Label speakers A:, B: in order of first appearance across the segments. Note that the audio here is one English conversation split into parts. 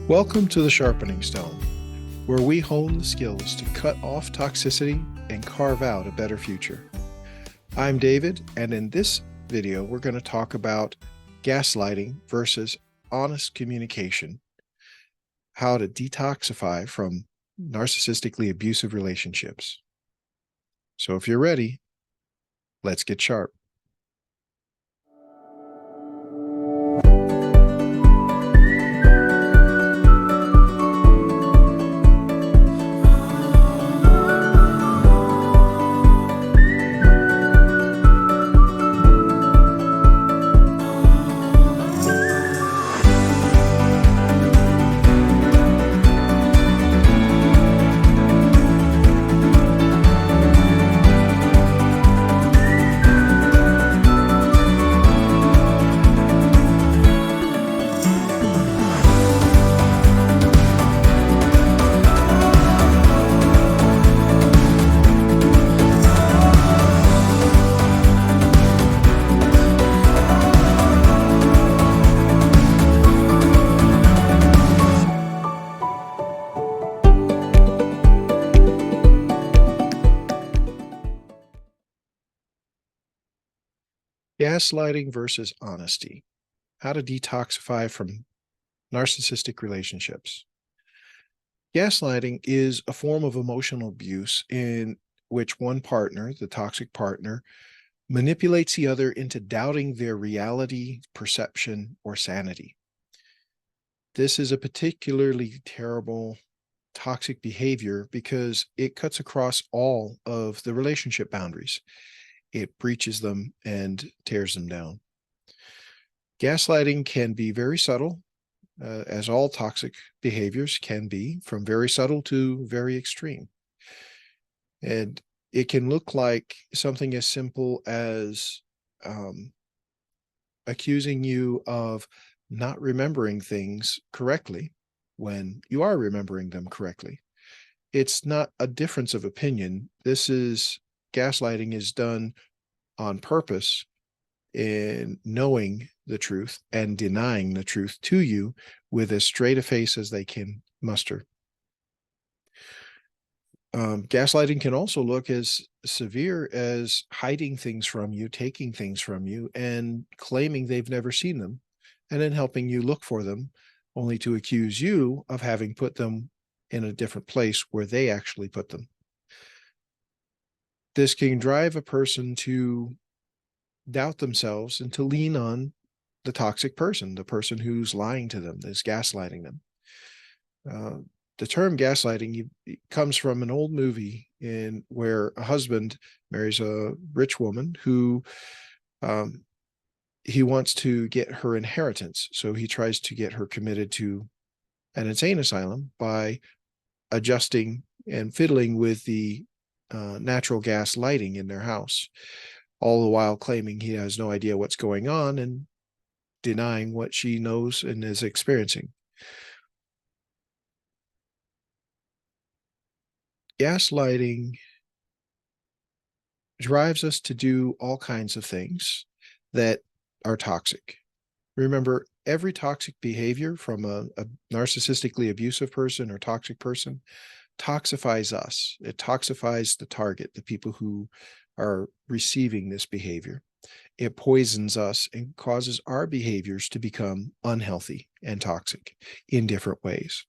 A: Welcome to the Sharpening Stone, where we hone the skills to cut off toxicity and carve out a better future. I'm David, and in this video, we're going to talk about gaslighting versus honest communication, how to detoxify from narcissistically abusive relationships. So if you're ready, let's get sharp. Gaslighting versus honesty, how to detoxify from narcissistic relationships. Gaslighting is a form of emotional abuse in which one partner, the toxic partner, manipulates the other into doubting their reality, perception, or sanity. This is a particularly terrible toxic behavior because it cuts across all of the relationship boundaries. It breaches them and tears them down. Gaslighting can be very subtle, as all toxic behaviors can be, from very subtle to very extreme. And it can look like something as simple as accusing you of not remembering things correctly when you are remembering them correctly. It's not a difference of opinion. Gaslighting is done on purpose in knowing the truth and denying the truth to you with as straight a face as they can muster. Gaslighting can also look as severe as hiding things from you, taking things from you, and claiming they've never seen them, and then helping you look for them, only to accuse you of having put them in a different place where they actually put them. This can drive a person to doubt themselves and to lean on the toxic person, the person who's lying to them, that's gaslighting them. The term gaslighting comes from an old movie where a husband marries a rich woman who he wants to get her inheritance. So he tries to get her committed to an insane asylum by adjusting and fiddling with the natural gas lighting in their house, all the while claiming he has no idea what's going on and denying what she knows and is experiencing. Gaslighting drives us to do all kinds of things that are toxic. Remember, every toxic behavior from a narcissistically abusive person or toxic person toxifies us. It toxifies the target, the people who are receiving this behavior. It poisons us and causes our behaviors to become unhealthy and toxic in different ways.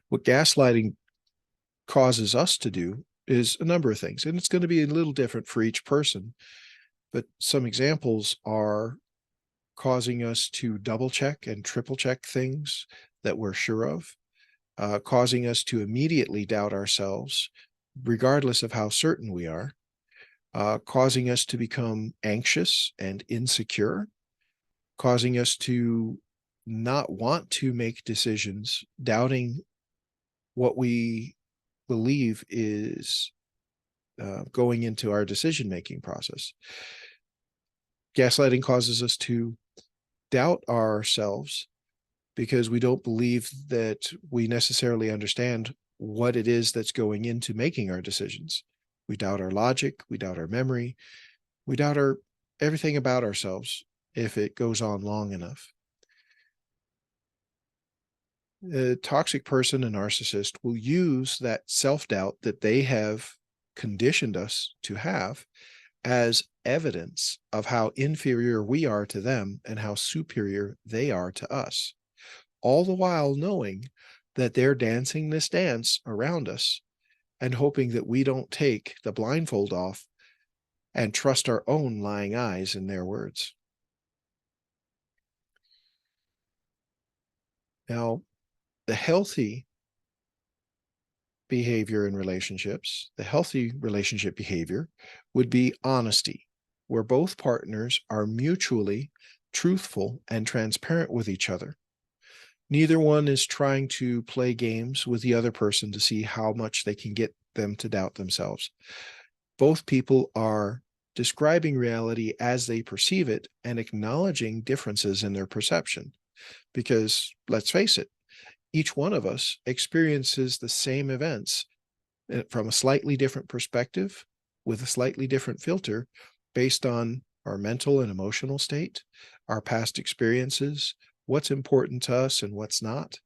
A: What gaslighting causes us to do is a number of things, and it's going to be a little different for each person, but some examples are causing us to double check and triple check things that we're sure of, causing us to immediately doubt ourselves, regardless of how certain we are, causing us to become anxious and insecure, causing us to not want to make decisions, doubting what we believe is going into our decision-making process. Gaslighting causes us to doubt ourselves because we don't believe that we necessarily understand what it is that's going into making our decisions. We doubt our logic, we doubt our memory, we doubt everything about ourselves if it goes on long enough. A toxic person, a narcissist, will use that self-doubt that they have conditioned us to have as evidence of how inferior we are to them and how superior they are to us, all the while knowing that they're dancing this dance around us and hoping that we don't take the blindfold off and trust our own lying eyes in their words. Now, the healthy behavior in relationships, the healthy relationship behavior would be honesty, where both partners are mutually truthful and transparent with each other. Neither one is trying to play games with the other person to see how much they can get them to doubt themselves. Both people are describing reality as they perceive it and acknowledging differences in their perception. Because let's face it, each one of us experiences the same events from a slightly different perspective with a slightly different filter based on our mental and emotional state, our past experiences, what's important to us and what's not.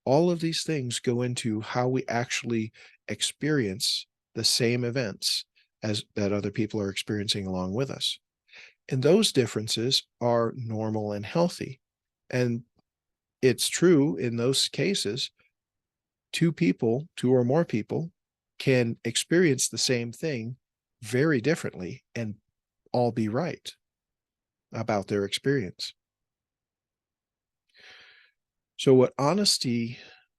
A: All of these things go into how we actually experience the same events as that other people are experiencing along with us. And those differences are normal and healthy. And it's true in those cases, two or more people can experience the same thing very differently and all be right about their experience. So what honesty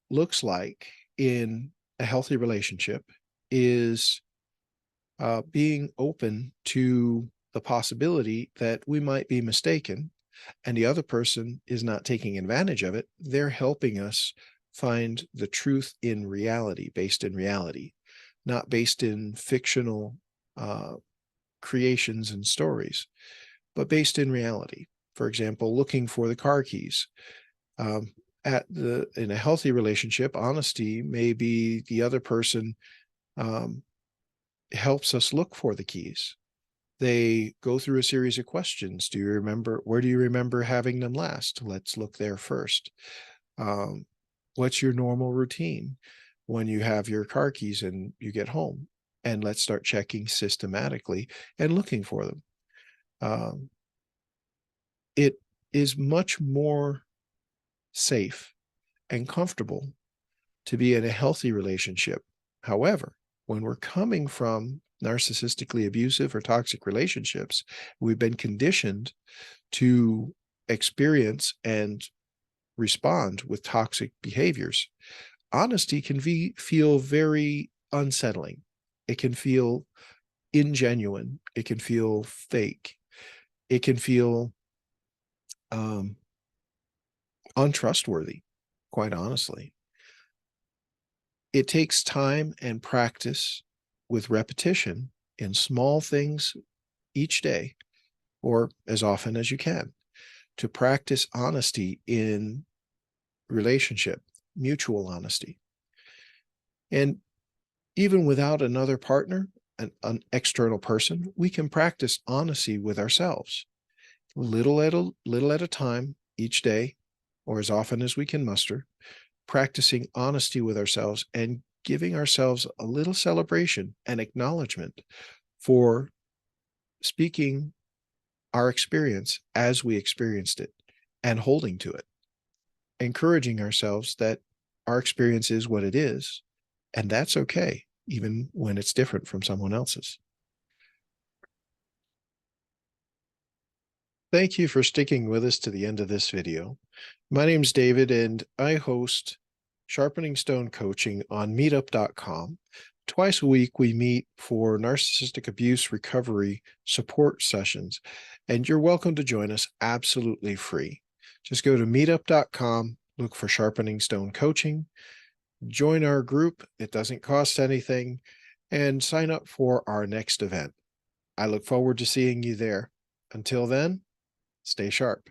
A: looks like in a healthy relationship is being open to the possibility that we might be mistaken and the other person is not taking advantage of it. They're helping us find the truth in reality, based in reality, not based in fictional creations and stories, but based in reality. For example, looking for the car keys. In a healthy relationship, honesty may be the other person helps us look for the keys. They go through a series of questions. Do you remember, where do you remember having them last? Let's look there first. What's your normal routine when you have your car keys and you get home? And let's start checking systematically and looking for them. It is much more safe and comfortable to be in a healthy relationship. However, when we're coming from narcissistically abusive or toxic relationships, we've been conditioned to experience and respond with toxic behaviors. Honesty can feel very unsettling. It can feel ingenuine. It can feel fake. It can feel untrustworthy, quite honestly. It takes time and practice with repetition in small things each day, or as often as you can, to practice honesty in relationship, mutual honesty. And even without another partner, an external person, we can practice honesty with ourselves, little at a time each day, or as often as we can muster, practicing honesty with ourselves and giving ourselves a little celebration and acknowledgement for speaking our experience as we experienced it and holding to it, encouraging ourselves that our experience is what it is, and that's okay, even when it's different from someone else's. Thank you for sticking with us to the end of this video. My name's David, and I host Sharpening Stone Coaching on meetup.com. Twice a week, we meet for narcissistic abuse recovery support sessions, and you're welcome to join us absolutely free. Just go to meetup.com, look for Sharpening Stone Coaching, join our group. It doesn't cost anything, and sign up for our next event. I look forward to seeing you there. Until then, stay sharp.